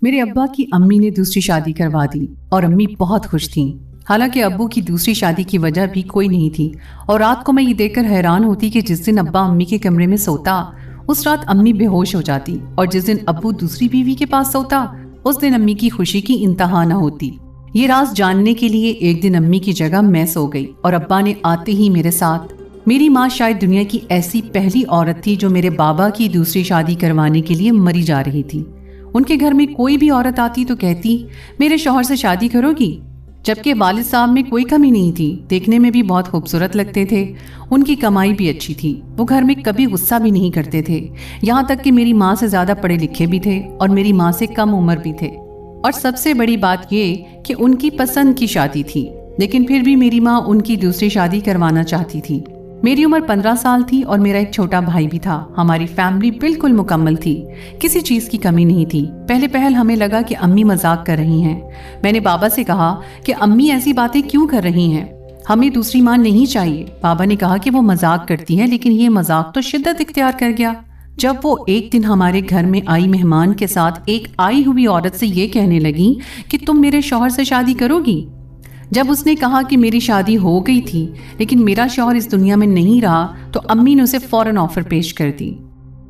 میرے ابا کی امی نے دوسری شادی کروا دی اور امی بہت خوش تھیں۔ حالانکہ ابو کی دوسری شادی کی وجہ بھی کوئی نہیں تھی، اور رات کو میں یہ دیکھ کر حیران ہوتی کہ جس دن ابا امی کے کمرے میں سوتا اس رات امی بے ہوش ہو جاتی، اور جس دن ابو دوسری بیوی کے پاس سوتا اس دن امی کی خوشی کی انتہا نہ ہوتی۔ یہ راز جاننے کے لیے ایک دن امی کی جگہ میں سو گئی اور ابا نے آتے ہی میرے ساتھ۔ میری ماں شاید دنیا کی ایسی پہلی عورت تھی جو میرے بابا کی دوسری شادی کروانے کے لیے مری جا رہی تھی۔ ان کے گھر میں کوئی بھی عورت آتی تو کہتی میرے شوہر سے شادی کرو گی، جبکہ والد صاحب میں کوئی کمی نہیں تھی، دیکھنے میں بھی بہت خوبصورت لگتے تھے، ان کی کمائی بھی اچھی تھی، وہ گھر میں کبھی غصہ بھی نہیں کرتے تھے، یہاں تک کہ میری ماں سے زیادہ پڑھے لکھے بھی تھے اور میری ماں سے کم عمر بھی تھے، اور سب سے بڑی بات یہ کہ ان کی پسند کی شادی تھی، لیکن پھر بھی میری ماں ان کی دوسری شادی کروانا چاہتی تھی۔ میری عمر 15 سال تھی اور میرا ایک چھوٹا بھائی بھی تھا۔ ہماری فیملی بالکل مکمل تھی، کسی چیز کی کمی نہیں تھی۔ پہل ہمیں لگا کہ امی مذاق کر رہی ہیں۔ میں نے بابا سے کہا کہ امی ایسی باتیں کیوں کر رہی ہیں، ہمیں دوسری ماں نہیں چاہیے۔ بابا نے کہا کہ وہ مذاق کرتی ہیں، لیکن یہ مذاق تو شدت اختیار کر گیا جب وہ ایک دن ہمارے گھر میں آئی مہمان کے ساتھ ایک آئی ہوئی عورت سے یہ کہنے لگی کہ تم میرے شوہر سے شادی کرو گی۔ جب اس نے کہا کہ میری شادی ہو گئی تھی لیکن میرا شوہر اس دنیا میں نہیں رہا تو امی نے اسے فوراً آفر پیش کر دی۔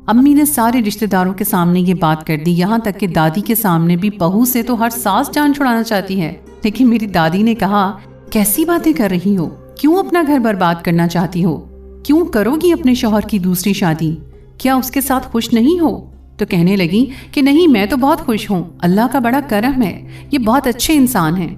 امی نے سارے رشتہ داروں کے سامنے یہ بات کر دی، یہاں تک کہ دادی کے سامنے بھی بہو سے تو ہر ساس جان چھڑانا چاہتی ہے۔ لیکن میری دادی نے کہا کیسی باتیں کر رہی ہو، کیوں اپنا گھر برباد کرنا چاہتی ہو، کیوں کرو گی اپنے شوہر کی دوسری شادی، کیا اس کے ساتھ خوش نہیں ہو؟ تو کہنے لگی کہ نہیں، میں تو بہت خوش ہوں، اللہ کا بڑا کرم ہے، یہ بہت اچھے انسان ہیں،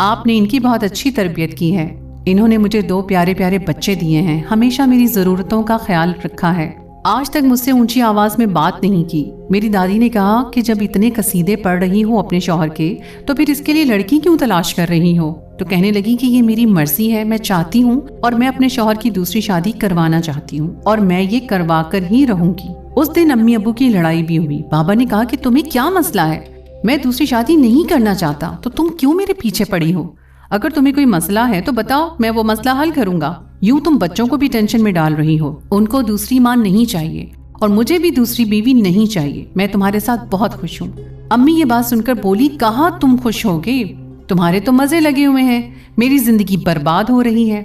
آپ نے ان کی بہت اچھی تربیت کی ہے، انہوں نے مجھے 2 پیارے پیارے بچے دیے ہیں، ہمیشہ میری ضرورتوں کا خیال رکھا ہے، آج تک مجھ سے اونچی آواز میں بات نہیں کی۔ میری دادی نے کہا کہ جب اتنے قصیدے پڑھ رہی ہو اپنے شوہر کے تو پھر اس کے لیے لڑکی کیوں تلاش کر رہی ہو؟ تو کہنے لگی کہ یہ میری مرضی ہے، میں چاہتی ہوں اور میں اپنے شوہر کی دوسری شادی کروانا چاہتی ہوں اور میں یہ کروا کر ہی رہوں گی۔ اس دن امی ابو کی لڑائی بھی ہوئی۔ بابا نے کہا کہ تمہیں کیا مسئلہ ہے، میں دوسری شادی نہیں کرنا چاہتا تو تم کیوں میرے پیچھے پڑی ہو؟ اگر تمہیں کوئی مسئلہ ہے تو بتاؤ، میں وہ مسئلہ حل کروں گا، یوں تم بچوں کو بھی ٹینشن میں ڈال رہی ہو۔ ان کو دوسری ماں نہیں چاہیے اور مجھے بھی دوسری بیوی نہیں چاہیے، میں تمہارے ساتھ بہت خوش ہوں۔ امی یہ بات سن کر بولی کہاں تم خوش ہوگے، تمہارے تو مزے لگے ہوئے ہیں، میری زندگی برباد ہو رہی ہے۔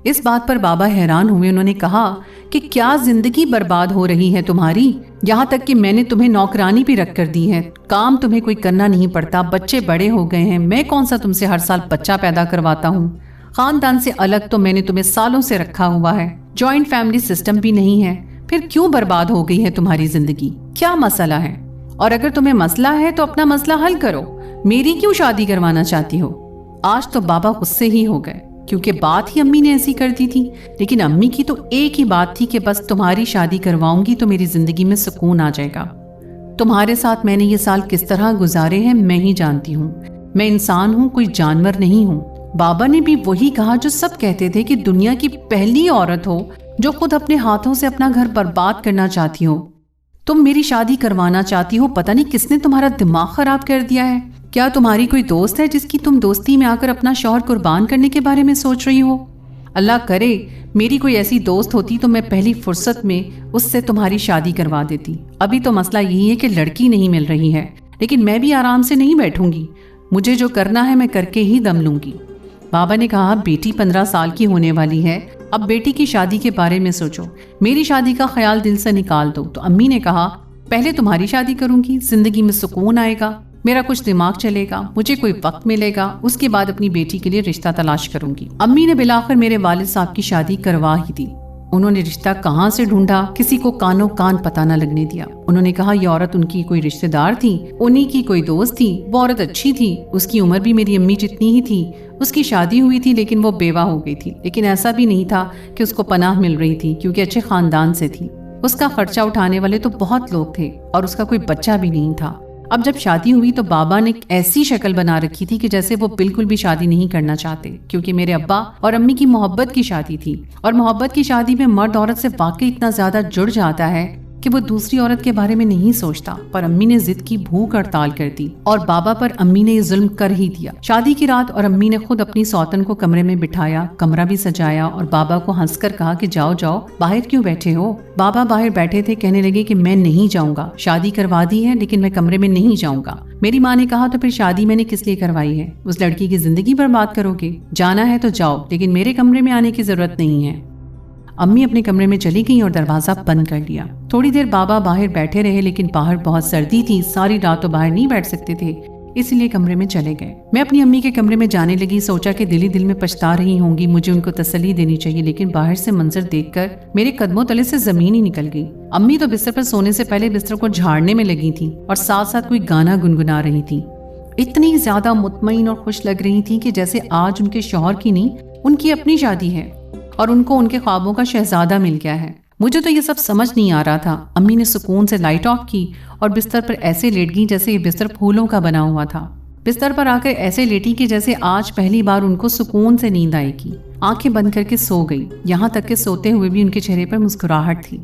اس بات پر بابا حیران ہوئے، انہوں نے کہا کہ کیا زندگی برباد ہو رہی ہے تمہاری، یہاں تک کہ میں نے تمہیں نوکرانی بھی رکھ کر دی ہے، کام تمہیں کوئی کرنا نہیں پڑتا، بچے بڑے ہو گئے ہیں، میں کون سا تم سے ہر سال بچہ پیدا کرواتا ہوں، خاندان سے الگ تو میں نے تمہیں سالوں سے رکھا ہوا ہے، جوائنٹ فیملی سسٹم بھی نہیں ہے، پھر کیوں برباد ہو گئی ہے تمہاری زندگی، کیا مسئلہ ہے؟ اور اگر تمہیں مسئلہ ہے تو اپنا مسئلہ حل کرو، میری کیوں شادی کروانا چاہتی ہو؟ آج تو بابا غصے ہی ہو گئے کیونکہ بات ہی امی نے ایسی کر دی تھی، لیکن امی کی تو ایک ہی بات تھی کہ بس تمہاری شادی کرواؤں گی تو میری زندگی میں سکون آ جائے گا۔ تمہارے ساتھ میں نے یہ سال کس طرح گزارے ہیں میں ہی جانتی ہوں، میں انسان ہوں، کوئی جانور نہیں ہوں۔ بابا نے بھی وہی کہا جو سب کہتے تھے کہ دنیا کی پہلی عورت ہو جو خود اپنے ہاتھوں سے اپنا گھر برباد کرنا چاہتی ہو، تم میری شادی کروانا چاہتی ہو، پتہ نہیں کس نے تمہارا دماغ خراب کر دیا ہے، کیا تمہاری کوئی دوست ہے جس کی تم دوستی میں آ کر اپنا شوہر قربان کرنے کے بارے میں سوچ رہی ہو؟ اللہ کرے میری کوئی ایسی دوست ہوتی تو میں پہلی فرصت میں اس سے تمہاری شادی کروا دیتی۔ ابھی تو مسئلہ یہی ہے کہ لڑکی نہیں مل رہی ہے، لیکن میں بھی آرام سے نہیں بیٹھوں گی، مجھے جو کرنا ہے میں کر کے ہی دم لوں گی۔ بابا نے کہا بیٹی 15 سال کی ہونے والی ہے، اب بیٹی کی شادی کے بارے میں سوچو، میری شادی کا خیال دل سے نکال دو۔ تو امی نے کہا پہلے تمہاری شادی کروں گی، زندگی میں سکون آئے گا، میرا کچھ دماغ چلے گا، مجھے کوئی وقت ملے گا، اس کے بعد اپنی بیٹی کے لیے رشتہ تلاش کروں گی۔ امی نے بلاخر میرے والد صاحب کی شادی کروا ہی دی۔ انہوں نے رشتہ کہاں سے ڈھونڈا، کسی کو کانوں کان پتہ نہ لگنے دیا۔ انہوں نے کہا یہ عورت ان کی کوئی رشتہ دار تھی، انہی کی کوئی دوست تھی، وہ عورت اچھی تھی، اس کی عمر بھی میری امی جتنی ہی تھی، اس کی شادی ہوئی تھی لیکن وہ بیوہ ہو گئی تھی، لیکن ایسا بھی نہیں تھا کہ اس کو پناہ مل رہی تھی کیونکہ اچھے خاندان سے تھی، اس کا خرچہ اٹھانے والے تو بہت لوگ تھے اور اس کا کوئی بچہ بھی نہیں تھا۔ اب جب شادی ہوئی تو بابا نے ایسی شکل بنا رکھی تھی کہ جیسے وہ بالکل بھی شادی نہیں کرنا چاہتے، کیونکہ میرے ابا اور امی کی محبت کی شادی تھی، اور محبت کی شادی میں مرد عورت سے واقعی اتنا زیادہ جڑ جاتا ہے कि वो दूसरी औरत के बारे में नहीं सोचता, पर अम्मी ने जिद की भूख हड़ताल कर दी और बाबा पर अम्मी ने ये जुल्म कर ही दिया। शादी की रात और अम्मी ने खुद अपनी सौतन को कमरे में बिठाया, कमरा भी सजाया और बाबा को हंसकर कहा कि जाओ जाओ, बाहर क्यों बैठे हो। बाबा बाहर बैठे थे, कहने लगे कि मैं नहीं जाऊंगा, शादी करवा दी है लेकिन मैं कमरे में नहीं जाऊंगा। मेरी माँ ने कहा तो फिर शादी मैंने किस लिए करवाई है, उस लड़की की जिंदगी बर्बाद करोगे, जाना है तो जाओ लेकिन मेरे कमरे में आने की जरूरत नहीं है। अम्मी अपने कमरे में चली गई और दरवाजा बंद कर लिया। थोड़ी देर बाबा बाहर बैठे रहे लेकिन बाहर बहुत सर्दी थी, सारी रात तो बाहर नहीं बैठ सकते थे, इसलिए कमरे में चले गए। मैं अपनी अम्मी के कमरे में जाने लगी, सोचा कि दिल ही दिल में पछता रही होंगी, मुझे उनको तसल्ली देनी चाहिए, लेकिन बाहर से मंजर देखकर मेरे कदमों तले से जमीन ही निकल गई। अम्मी तो बिस्तर पर सोने से पहले बिस्तर को झाड़ने में लगी थी और साथ साथ कोई गाना गुनगुना रही थी। इतनी ज्यादा मुतमईन और खुश लग रही थी कि जैसे आज उनके शौहर की नहीं, उनकी अपनी शादी है और उनको उनके ख्वाबों का शहजादा मिल गया है। मुझे तो ये सब समझ नहीं आ रहा था। अम्मी ने सुकून से लाइट ऑफ की और बिस्तर पर ऐसे लेट गई जैसे ये बिस्तर फूलों का बना हुआ था। बिस्तर पर आकर ऐसे लेटी कि जैसे आज पहली बार उनको सुकून से नींद आएगी। आंखें बंद करके सो गई, यहाँ तक कि सोते हुए भी उनके चेहरे पर मुस्कुराहट थी।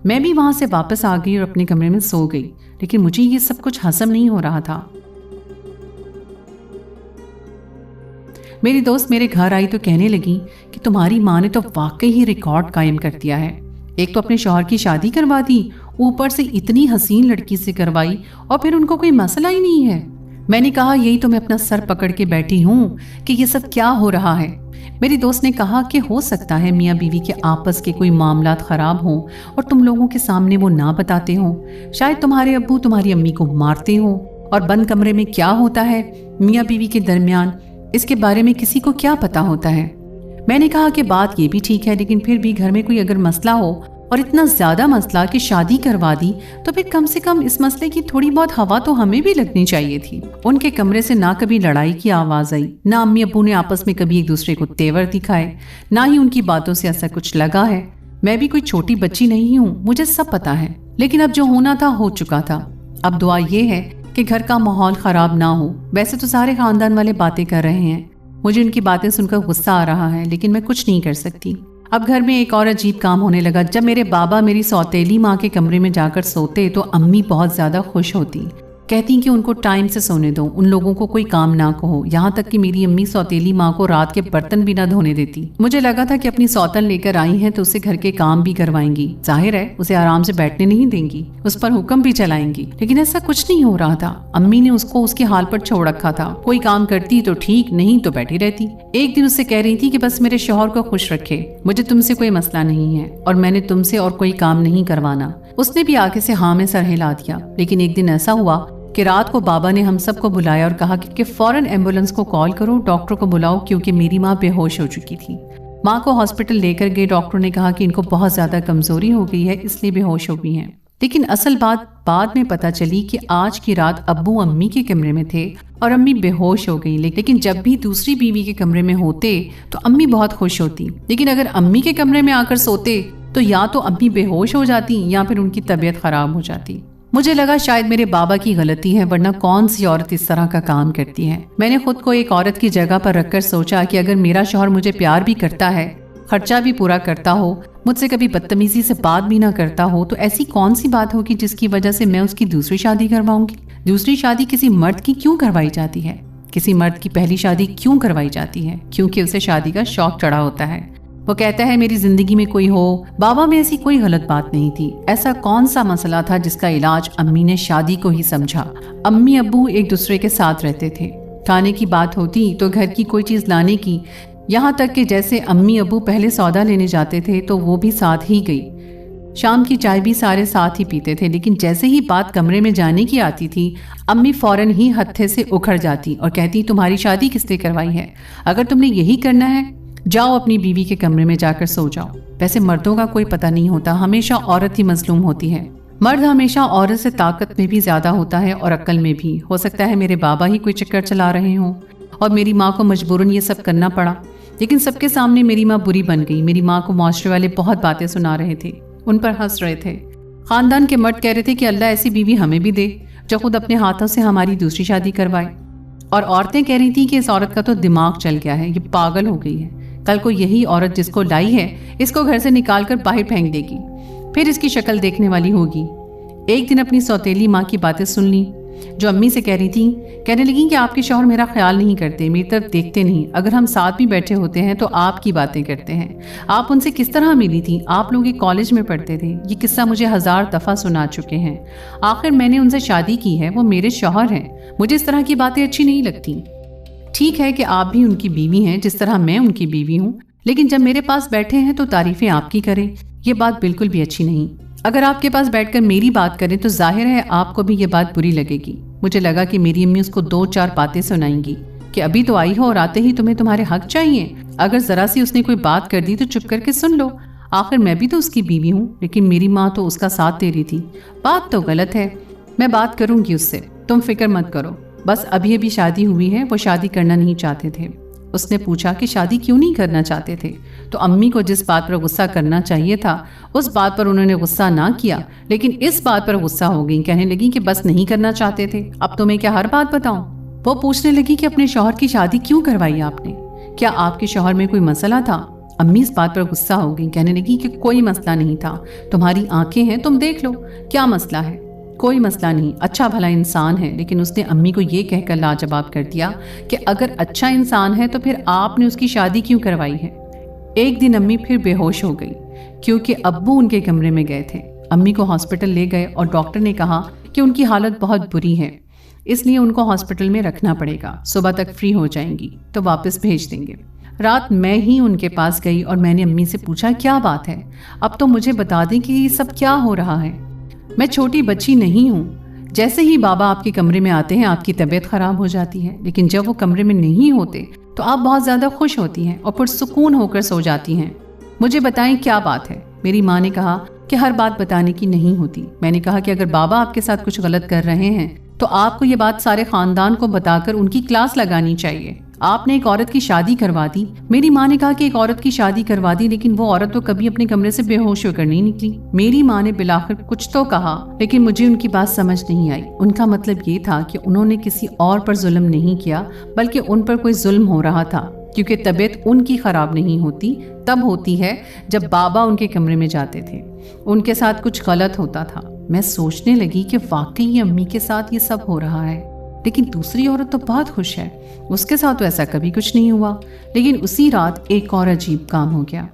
मैं भी वहां से वापस आ गई और अपने कमरे में सो गई, लेकिन मुझे ये सब कुछ हजम नहीं हो रहा था। मेरी दोस्त मेरे घर आई तो कहने लगी कि तुम्हारी माँ ने तो वाकई ही रिकॉर्ड कायम कर दिया है। एक तो अपने शौहर की शादी करवा दी, ऊपर से इतनी हसीन लड़की से करवाई और फिर उनको कोई मसला ही नहीं है। मैंने कहा यही तो मैं अपना सर पकड़ के बैठी हूँ कि ये सब क्या हो रहा है। मेरी दोस्त ने कहा कि हो सकता है मियाँ बीवी के आपस के कोई मामलात खराब हों और तुम लोगों के सामने वो ना बताते हों। शायद तुम्हारे अब्बू तुम्हारी अम्मी को मारते हों और बंद कमरे में क्या होता है मियाँ बीवी के दरमियान, इसके बारे में किसी को क्या पता होता है। मैंने कहा कि बात ये भी ठीक है, लेकिन फिर भी घर में कोई अगर मसला हो और इतना ज्यादा मसला कि शादी करवा दी, तो फिर कम से कम इस मसले की थोड़ी बहुत हवा तो हमें भी लगनी चाहिए थी। उनके कमरे से ना कभी लड़ाई की आवाज आई, ना अम्मी अब्बू ने आपस में कभी एक दूसरे को तेवर दिखाए, ना ही उनकी बातों से ऐसा कुछ लगा है। मैं भी कोई छोटी बच्ची नहीं हूँ, मुझे सब पता है, लेकिन अब जो होना था हो चुका था। अब दुआ ये है कि घर का माहौल खराब ना हो। वैसे तो सारे खानदान वाले बातें कर रहे हैं, मुझे उनकी बातें सुनकर गुस्सा आ रहा है, लेकिन मैं कुछ नहीं कर सकती। अब घर में एक और अजीब काम होने लगा। जब मेरे बाबा मेरी सौतेली माँ के कमरे में जाकर सोते तो अम्मी बहुत ज्यादा खुश होती, कहती कि उनको टाइम से सोने दो, उन लोगों को कोई काम ना कहो। यहाँ तक कि मेरी अम्मी सौतेली माँ को रात के बर्तन भी ना धोने देती। मुझे लगा था कि अपनी सौतन लेकर आई हैं तो उससे घर के काम भी करवाएंगी, जाहिर है उसे आराम से बैठने नहीं देंगी, उस पर हुक्म भी चलाएंगी, लेकिन ऐसा कुछ नहीं हो रहा था। अम्मी ने उसको उसके हाल पर छोड़ रखा था, कोई काम करती तो ठीक, नहीं तो बैठी रहती। एक दिन उससे कह रही थी कि बस मेरे शौहर को खुश रखे, मुझे तुमसे कोई मसला नहीं है और मैंने तुमसे और कोई काम नहीं करवाना। उसने भी आगे से हाँ में सर हिला दिया। लेकिन एक दिन ऐसा हुआ कि रात को बाबा ने हम सबको बुलाया और कहा कि फौरन एम्बुलेंस को कॉल करो, डॉक्टर को बुलाओ, क्योंकि मेरी माँ बेहोश हो चुकी थी। माँ को हॉस्पिटल लेकर गए। डॉक्टर ने कहा कि इनको बहुत ज्यादा कमजोरी हो गई है, इसलिए बेहोश हो गई हैं। लेकिन असल बात बाद में पता चली कि आज की रात अब्बू अम्मी के कमरे में थे और अम्मी बेहोश हो गई। लेकिन जब भी दूसरी बीवी के कमरे में होते तो अम्मी बहुत खुश होती, लेकिन अगर अम्मी के कमरे में आकर सोते तो या तो अम्मी बेहोश हो जाती या फिर उनकी तबीयत खराब हो जाती। मुझे लगा शायद मेरे बाबा की गलती है, वरना कौन सी औरत इस तरह का काम करती है। मैंने खुद को एक औरत की जगह पर रखकर सोचा कि अगर मेरा शौहर मुझे प्यार भी करता है, खर्चा भी पूरा करता हो, मुझसे कभी बदतमीजी से बात भी ना करता हो, तो ऐसी कौन सी बात होगी जिसकी वजह से मैं उसकी दूसरी शादी करवाऊंगी। दूसरी शादी किसी मर्द की क्यों करवाई जाती है? किसी मर्द की पहली शादी क्यों करवाई जाती है? क्योंकि उसे शादी का शौक चढ़ा होता है। वो कहता है मेरी जिंदगी में कोई हो। बाबा में ऐसी कोई गलत बात नहीं थी। ऐसा कौन सा मसला था जिसका इलाज अम्मी ने शादी को ही समझा? अम्मी अब्बू एक दूसरे के साथ रहते थे, खाने की बात होती तो घर की कोई चीज लाने की, यहाँ तक कि जैसे अम्मी अब्बू पहले सौदा लेने जाते थे तो वो भी साथ ही गई। शाम की चाय भी सारे साथ ही पीते थे, लेकिन जैसे ही बात कमरे में जाने की आती थी अम्मी फौरन ही हत्थे से उखड़ जाती और कहती तुम्हारी शादी किसने करवाई है? अगर तुमने यही करना है जाओ अपनी बीवी के कमरे में जाकर सो जाओ। वैसे मर्दों का कोई पता नहीं होता, हमेशा औरत ही मजलूम होती है। मर्द हमेशा औरत से ताकत में भी ज्यादा होता है और अक्ल में भी। हो सकता है मेरे बाबा ही कोई चक्कर चला रहे हों और मेरी माँ को मजबूरन ये सब करना पड़ा। लेकिन सबके सामने मेरी माँ बुरी बन गई। मेरी माँ को माशरे वाले बहुत बातें सुना रहे थे, उन पर हंस रहे थे। खानदान के मर्द कह रहे थे कि अल्लाह ऐसी बीवी हमें भी दे जो खुद अपने हाथों से हमारी दूसरी शादी करवाए। और औरतें कह रही थी कि इस औरत का तो दिमाग चल गया है, ये पागल हो गई है। कल को यही औरत जिसको लाई है इसको घर से निकाल कर बाहर फेंक देगी। फिर इसकी शक्ल देखने वाली होगी। एक दिन अपनी सौतेली माँ की बातें सुन ली, जो अम्मी से कह रही थी। कहने लगी कि आपके शौहर मेरा ख्याल नहीं करते, मेरी तरफ देखते नहीं, अगर हम साथ भी बैठे होते हैं तो आपकी बातें करते हैं। आप उनसे किस तरह मिली थी? आप लोग एक कॉलेज में पढ़ते थे। ये किस्सा मुझे 1000 दफ़ा सुना चुके हैं। आखिर मैंने उनसे शादी की है, वो मेरे शौहर हैं। मुझे इस तरह की बातें अच्छी नहीं लगती। ठीक है कि आप भी उनकी बीवी हैं जिस तरह मैं उनकी बीवी हूँ, लेकिन जब मेरे पास बैठे हैं तो तारीफें आपकी करें, ये बात बिल्कुल भी अच्छी नहीं। अगर आपके पास बैठकर मेरी बात करें तो जाहिर है आपको भी ये बात बुरी लगेगी। मुझे लगा कि मेरी अम्मी उसको 2-4 बातें सुनाएंगी कि अभी तो आई हो और आते ही तुम्हें तुम्हारे हक चाहिए। अगर जरा सी उसने कोई बात कर दी तो चुप करके सुन लो, आखिर मैं भी तो उसकी बीवी हूँ। लेकिन मेरी माँ तो उसका साथ दे रही थी। बात तो गलत है, मैं बात करूंगी उससे, तुम फिक्र मत करो। बस अभी अभी शादी हुई है, वो शादी करना नहीं चाहते थे। उसने पूछा कि शादी क्यों नहीं करना चाहते थे, तो अम्मी को जिस बात पर गुस्सा करना चाहिए था उस बात पर उन्होंने गुस्सा ना किया, लेकिन इस बात पर गुस्सा हो गई। कहने लगी कि बस नहीं करना चाहते थे, अब तो मैं क्या हर बात बताऊं? वो पूछने लगी कि अपने शौहर की शादी क्यों करवाई आपने? क्या आपके शौहर में कोई मसला था? अम्मी इस बात पर गुस्सा हो गई। कहने लगी कि कोई मसला नहीं था, तुम्हारी आंखें हैं, तुम देख लो, क्या मसला है? कोई मसला नहीं, अच्छा भला इंसान है। लेकिन उसने अम्मी को ये कहकर लाजवाब कर दिया कि अगर अच्छा इंसान है तो फिर आपने उसकी शादी क्यों करवाई है? एक दिन अम्मी फिर बेहोश हो गई क्योंकि अब्बू उनके कमरे में गए थे। अम्मी को हॉस्पिटल ले गए और डॉक्टर ने कहा कि उनकी हालत बहुत बुरी है, इसलिए उनको हॉस्पिटल में रखना पड़ेगा। सुबह तक फ्री हो जाएंगी तो वापस भेज देंगे। रात मैं ही उनके पास गई और मैंने अम्मी से पूछा क्या बात है, अब तो मुझे बता दें कि ये सब क्या हो रहा है। मैं छोटी बच्ची नहीं हूँ। जैसे ही बाबा आपके कमरे में आते हैं आपकी तबीयत खराब हो जाती है, लेकिन जब वो कमरे में नहीं होते तो आप बहुत ज़्यादा खुश होती हैं और पुरसुकून होकर सो जाती हैं। मुझे बताएं क्या बात है। मेरी माँ ने कहा कि हर बात बताने की नहीं होती। मैंने कहा कि अगर बाबा आपके साथ कुछ गलत कर रहे हैं तो आपको ये बात सारे खानदान को बताकर उनकी क्लास लगानी चाहिए। आपने एक औरत की शादी करवा दी। मेरी माँ ने कहा कि एक औरत की शादी करवा दी, लेकिन वो औरत तो कभी अपने कमरे से बेहोश होकर नहीं निकली। मेरी माँ ने बिलाखिर कुछ तो कहा, लेकिन मुझे उनकी बात समझ नहीं आई। उनका मतलब ये था कि उन्होंने किसी और पर जुल्म नहीं किया, बल्कि उन पर कोई जुल्म हो रहा था, क्योंकि तबीयत उनकी खराब नहीं होती तब होती है जब बाबा उनके कमरे में जाते थे, उनके साथ कुछ गलत होता था। मैं सोचने लगी कि वाकई ये अम्मी के साथ ये सब हो रहा है, लेकिन दूसरी औरत तो बहुत खुश है, उसके साथ तो ऐसा कभी कुछ नहीं हुआ। लेकिन उसी रात एक और अजीब काम हो गया,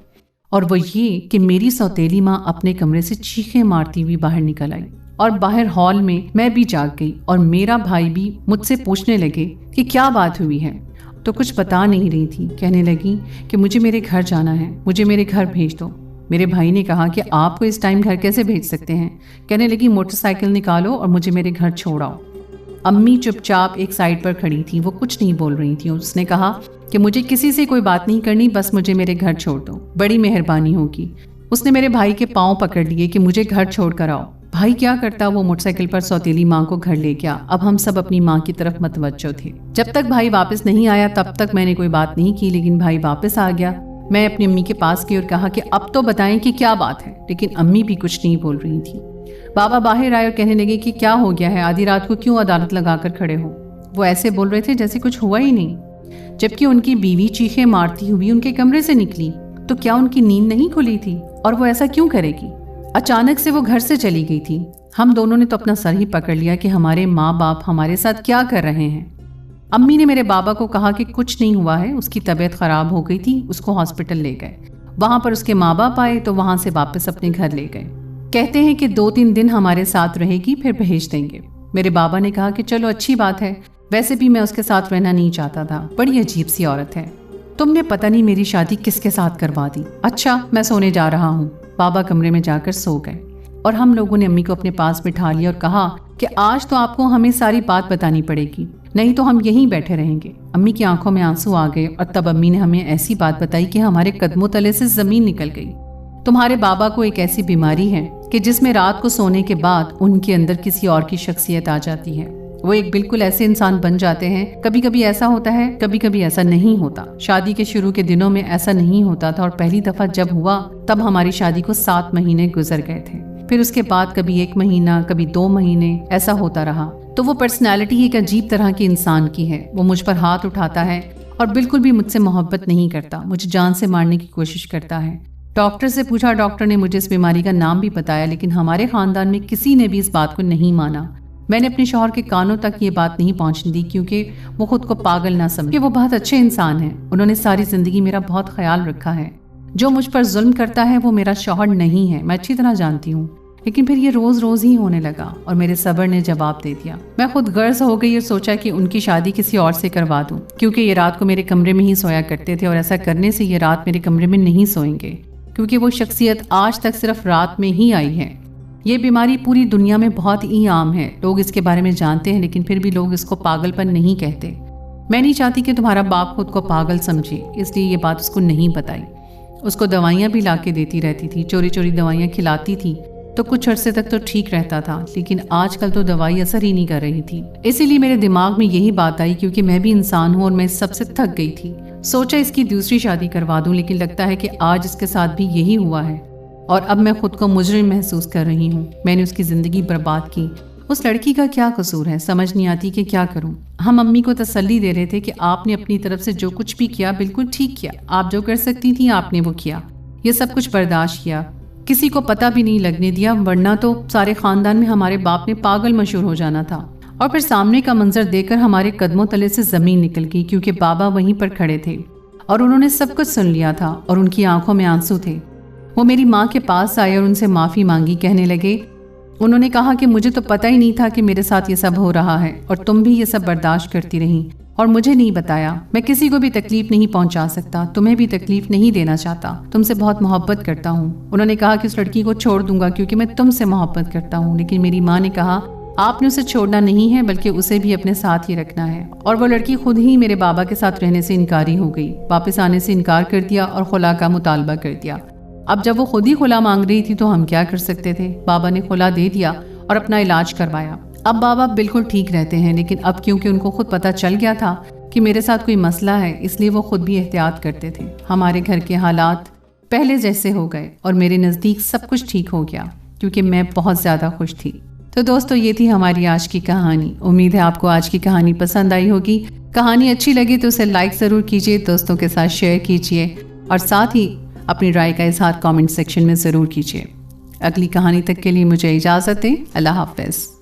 और वो ये कि मेरी सौतेली माँ अपने कमरे से चीखें मारती हुई बाहर निकल आई और बाहर हॉल में मैं भी जाग गई और मेरा भाई भी मुझसे पूछने लगे कि क्या बात हुई है, तो कुछ बता नहीं रही थी। कहने लगी कि मुझे मेरे घर जाना है, मुझे मेरे घर भेज दो। मेरे भाई ने कहा कि आपको इस टाइम घर कैसे भेज सकते हैं? कहने लगी मोटरसाइकिल निकालो और मुझे मेरे घर छोड़ाओ। अम्मी चुपचाप एक साइड पर खड़ी थी, वो कुछ नहीं बोल रही थी। उसने कहा कि मुझे किसी से कोई बात नहीं करनी, बस मुझे मेरे घर छोड़ दो, बड़ी मेहरबानी होगी। उसने मेरे भाई के पांव पकड़ लिए कि मुझे घर छोड़ कर आओ। भाई क्या करता, वो मोटरसाइकिल पर सौतेली माँ को घर ले गया। अब हम सब अपनी माँ की तरफ मतवज्जो थे। जब तक भाई वापस नहीं आया तब तक मैंने कोई बात नहीं की, लेकिन भाई वापस आ गया। मैं अपनी अम्मी के पास गई और कहा कि अब तो बताएं कि क्या बात है, लेकिन अम्मी भी कुछ नहीं बोल रही थी। बाबा बाहर आए और कहने लगे कि क्या हो गया है, आधी रात को क्यों अदालत लगाकर खड़े हो? वो ऐसे बोल रहे थे जैसे कुछ हुआ ही नहीं, जबकि उनकी बीवी चीखें मारती हुई उनके कमरे से निकली। तो क्या उनकी नींद नहीं खुली थी? और वो ऐसा क्यों करेगी? अचानक से वो घर से चली गई थी। हम दोनों ने तो अपना सर ही पकड़ लिया कि हमारे माँ बाप हमारे साथ क्या कर रहे हैं। अम्मी ने मेरे बाबा को कहा कि कुछ नहीं हुआ है, उसकी तबीयत खराब हो गई थी, उसको हॉस्पिटल ले गए। वहां पर उसके माँ बाप आए तो वहां से वापस अपने घर ले गए। कहते हैं कि 2-3 दिन हमारे साथ रहेगी, फिर भेज देंगे। मेरे बाबा ने कहा कि चलो अच्छी बात है, वैसे भी मैं उसके साथ रहना नहीं चाहता था, बड़ी अजीब सी औरत है। तुमने पता नहीं मेरी शादी किसके साथ करवा दी। अच्छा, मैं सोने जा रहा हूँ। बाबा कमरे में जाकर सो गए और हम लोगों ने अम्मी को अपने पास बिठा लिया और कहा कि आज तो आपको हमें सारी बात बतानी पड़ेगी, नहीं तो हम यहीं बैठे रहेंगे। अम्मी की आंखों में आंसू आ गए और तब अम्मी ने हमें ऐसी बात बताई कि हमारे कदमों तले से जमीन निकल गई। तुम्हारे बाबा को एक ऐसी बीमारी है कि जिसमें रात को सोने के बाद उनके अंदर किसी और की शख्सियत आ जाती है। वो एक बिल्कुल ऐसे इंसान बन जाते हैं। कभी कभी ऐसा होता है, कभी कभी ऐसा नहीं होता। शादी के शुरू के दिनों में ऐसा नहीं होता था और पहली दफा जब हुआ तब हमारी शादी को 7 महीने गुजर गए थे। फिर उसके बाद कभी 1 महीना, कभी 2 महीने ऐसा होता रहा। तो वो पर्सनैलिटी एक अजीब तरह की इंसान की है। वो मुझ पर हाथ उठाता है और बिल्कुल भी मुझसे मोहब्बत नहीं करता, मुझे जान से मारने की कोशिश करता है। डॉक्टर से पूछा, डॉक्टर ने मुझे इस बीमारी का नाम भी बताया, लेकिन हमारे खानदान में किसी ने भी इस बात को नहीं माना। मैंने अपने शौहर के कानों तक ये बात नहीं पहुंचने दी क्योंकि वो खुद को पागल ना समझे। वो बहुत अच्छे इंसान हैं, उन्होंने सारी जिंदगी मेरा बहुत ख्याल रखा है। जो मुझ पर जुल्म करता है वो मेरा शौहर नहीं है, मैं अच्छी तरह जानती हूँ। लेकिन फिर ये रोज रोज ही होने लगा और मेरे सब्र ने जवाब दे दिया। मैं खुद गर्ज हो गई और सोचा कि उनकी शादी किसी और से करवा दूं, क्योंकि ये रात को मेरे कमरे में ही सोया करते थे और ऐसा करने से ये रात मेरे कमरे में नहीं सोएंगे, क्योंकि वो शख्सियत आज तक सिर्फ रात में ही आई है। ये बीमारी पूरी दुनिया में बहुत ही आम है, लोग इसके बारे में जानते हैं, लेकिन फिर भी लोग इसको पागलपन नहीं कहते। मैं नहीं चाहती कि तुम्हारा बाप खुद को पागल समझे, इसलिए ये बात उसको नहीं बताई। उसको दवाइयाँ भी ला के देती रहती थी, चोरी चोरी दवाइयाँ खिलाती थी, तो कुछ अरसे तक तो ठीक रहता था, लेकिन आजकल तो दवाई असर ही नहीं कर रही थी। इसीलिए मेरे दिमाग में यही बात आई, क्योंकि मैं भी इंसान हूँ और मैं इस सबसे थक गई थी। सोचा इसकी दूसरी शादी करवा दूं, लेकिन लगता है कि आज इसके साथ भी यही हुआ है और अब मैं खुद को मुजरिम महसूस कर रही हूँ। मैंने उसकी जिंदगी बर्बाद की। उस लड़की का क्या कसूर है, समझ नहीं आती कि क्या करूँ। हम अम्मी को तसल्ली दे रहे थे कि आपने अपनी तरफ से जो कुछ भी किया बिल्कुल ठीक किया, आप जो कर सकती थी आपने वो किया, ये सब कुछ बर्दाश्त किया, किसी को पता भी नहीं लगने दिया, वरना तो सारे खानदान में हमारे बाप ने पागल मशहूर हो जाना था। और फिर सामने का मंजर देखकर हमारे कदमों तले से जमीन निकल गई, क्योंकि बाबा वहीं पर खड़े थे और उन्होंने सब कुछ सुन लिया था और उनकी आंखों में आंसू थे। वो मेरी माँ के पास आए और उनसे माफ़ी मांगी। कहने लगे, उन्होंने कहा कि मुझे तो पता ही नहीं था कि मेरे साथ ये सब हो रहा है और तुम भी ये सब बर्दाश्त करती रही और मुझे नहीं बताया। मैं किसी को भी तकलीफ नहीं पहुंचा सकता, तुम्हें भी तकलीफ नहीं देना चाहता, तुमसे बहुत मोहब्बत करता हूँ। उन्होंने कहा कि उस लड़की को छोड़ दूंगा क्योंकि मैं तुमसे मोहब्बत करता हूँ, लेकिन मेरी माँ ने कहा आपने उसे छोड़ना नहीं है बल्कि उसे भी अपने साथ ही रखना है। और वो लड़की खुद ही मेरे बाबा के साथ रहने से इनकारी हो गई, वापस आने से इनकार कर दिया और खुला का मुतालबा कर दिया। अब जब वो खुद ही खुला मांग रही थी तो हम क्या कर सकते थे। बाबा ने खुला दे दिया और अपना इलाज करवाया। अब बाबा बिल्कुल ठीक रहते हैं, लेकिन अब क्योंकि उनको खुद पता चल गया था कि मेरे साथ कोई मसला है, इसलिए वो खुद भी एहतियात करते थे। हमारे घर के हालात पहले जैसे हो गए और मेरे नज़दीक सब कुछ ठीक हो गया, क्योंकि मैं बहुत ज़्यादा खुश थी। तो दोस्तों, ये थी हमारी आज की कहानी। उम्मीद है आपको आज की कहानी पसंद आई होगी। कहानी अच्छी लगी तो उसे लाइक ज़रूर कीजिए, दोस्तों के साथ शेयर कीजिए और साथ ही अपनी राय का इजहार कमेंट सेक्शन में ज़रूर कीजिए। अगली कहानी तक के लिए मुझे इजाज़त दें। अल्लाह हाफ़िज़।